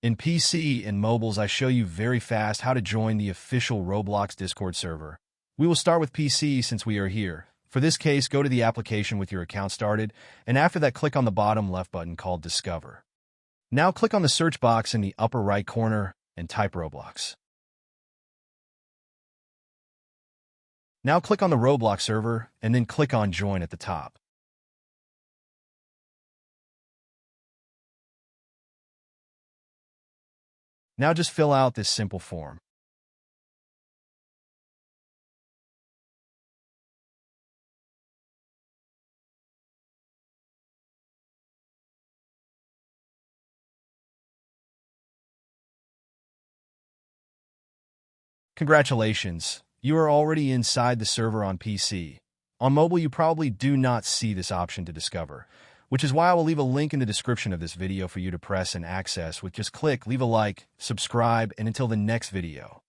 In PC and mobiles, I show you very fast how to join the official Roblox Discord server. We will start with PC since we are here. For this case, go to the application with your account started, and after that, click on the bottom left button called Discover. Now click on the search box in the upper right corner and type Roblox. Now click on the Roblox server and then click on Join at the top. Now just fill out this simple form. Congratulations, you are already inside the server on PC. On mobile, you probably do not see this option to discover, which is why I will leave a link in the description of this video for you to press and access with just click, leave a like, subscribe, and until the next video.